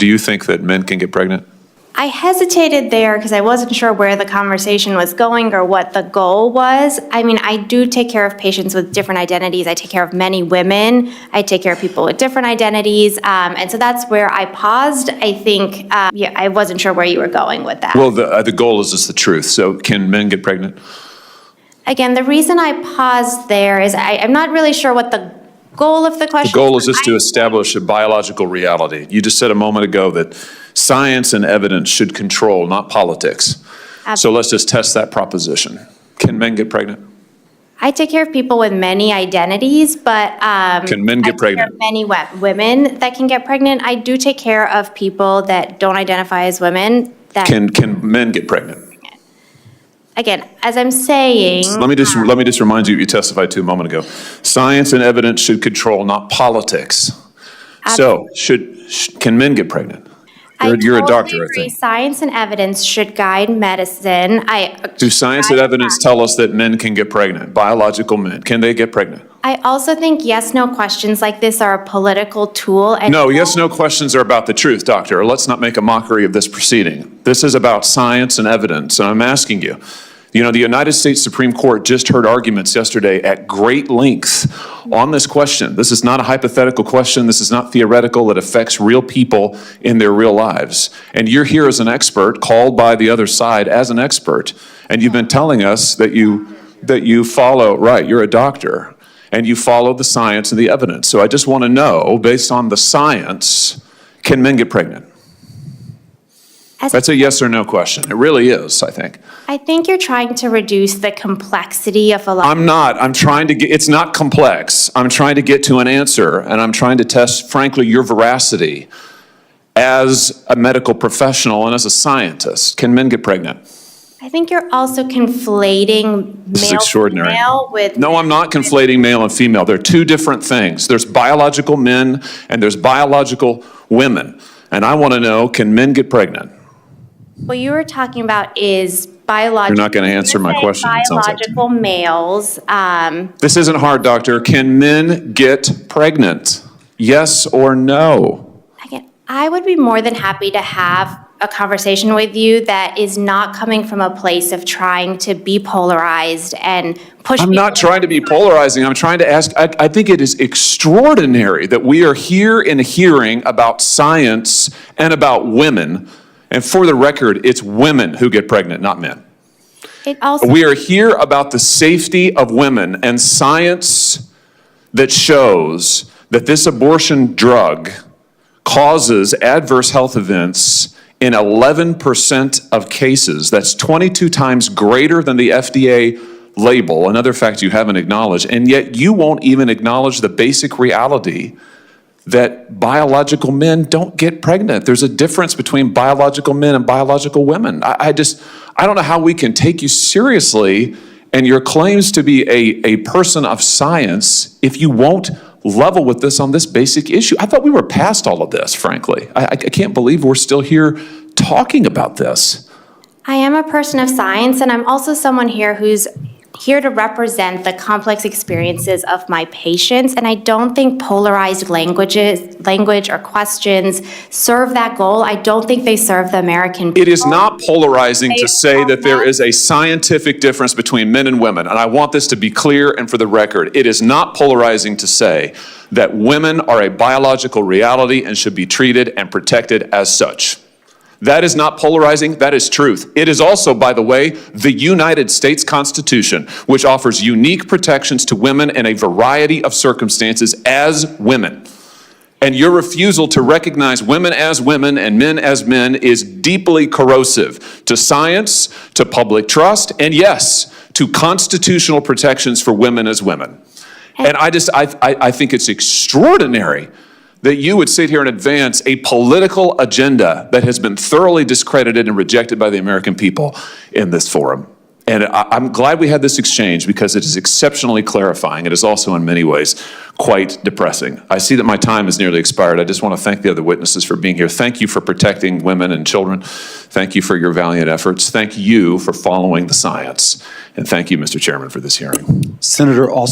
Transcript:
Do you think that men can get pregnant? I hesitated there because I wasn't sure where the conversation was going or what the goal was. I mean, I do take care of patients with different identities. I take care of many women. I take care of people with different identities. And so that's where I paused. I think, I wasn't sure where you were going with that. Well, the goal is just the truth. So can men get pregnant? Again, the reason I paused there is I'm not really sure what the goal of the question. The goal is just to establish a biological reality. You just said a moment ago that science and evidence should control, not politics. Absolutely. So let's just test that proposition. Can men get pregnant? I take care of people with many identities, but Can men get I take care pregnant? of many women that can get pregnant. I do take care of people that don't identify as women. That Can men get pregnant? Again, as I'm saying, Let me just remind you what you testified to a moment ago. Science and evidence should control, not politics. So can men get pregnant? You're a doctor, I think. Science and evidence should guide medicine. Do science and evidence tell us that men can get pregnant? Biological men, can they get pregnant? I also think yes/no questions like this are a political tool. And No, yes/no questions are about the truth, doctor. Let's not make a mockery of this proceeding. This is about science and evidence, and I'm asking you. You know, the United States Supreme Court just heard arguments yesterday at great length on this question. This is not a hypothetical question. This is not theoretical. It affects real people in their real lives. And you're here as an expert, called by the other side as an expert, and you've been telling us that you follow, right, you're a doctor, and you follow the science and the evidence. So I just want to know, based on the science, can men get pregnant? That's a yes or no question. It really is, I think. I think you're trying to reduce the complexity of a lot. I'm not. I'm trying to get, it's not complex. I'm trying to get to an answer, and I'm trying to test, frankly, your veracity as a medical professional and as a scientist. Can men get pregnant? I think you're also conflating This is male extraordinary. female with. No, I'm not conflating male and female. They're two different things. There's biological men and there's biological women. And I want to know, can men get pregnant? What you were talking about is biological. You're not going to answer my question, it sounds like. Biological males. This isn't hard, doctor. Can men get pregnant? Yes or no? Again, I would be more than happy to have a conversation with you that is not coming from a place of trying to be polarized and push. I'm not trying to be polarizing. I'm trying to ask, I think it is extraordinary that we are here in a hearing about science and about women. And for the record, it's women who get pregnant, not men. We are here about the safety of women and science that shows that this abortion drug causes adverse health events in 11% of cases. That's 22 times greater than the FDA label, another fact you haven't acknowledged, and yet you won't even acknowledge the basic reality that biological men don't get pregnant. There's a difference between biological men and biological women. I don't know how we can take you seriously and your claims to be a person of science if you won't level with this on this basic issue. I thought we were past all of this, frankly. I can't believe we're still here talking about this. I am a person of science, and I'm also someone here who's here to represent the complex experiences of my patients, and I don't think polarized language or questions serve that goal. I don't think they serve the American people. It is not polarizing to say that there is a scientific difference between men and women, and I want this to be clear and for the record. It is not polarizing to say that women are a biological reality and should be treated and protected as such. That is not polarizing, that is truth. It is also, by the way, the United States Constitution, which offers unique protections to women in a variety of circumstances as women. And your refusal to recognize women as women and men as men is deeply corrosive to science, to public trust, and yes, to constitutional protections for women as women. And I think it's extraordinary that you would sit here and advance a political agenda that has been thoroughly discredited and rejected by the American people in this forum. And I'm glad we had this exchange because it is exceptionally clarifying. It is also in many ways quite depressing. I see that my time has nearly expired. I just want to thank the other witnesses for being here. Thank you for protecting women and children. Thank you for your valiant efforts. Thank you for following the science. And thank you, Mr. Chairman, for this hearing. Senator, also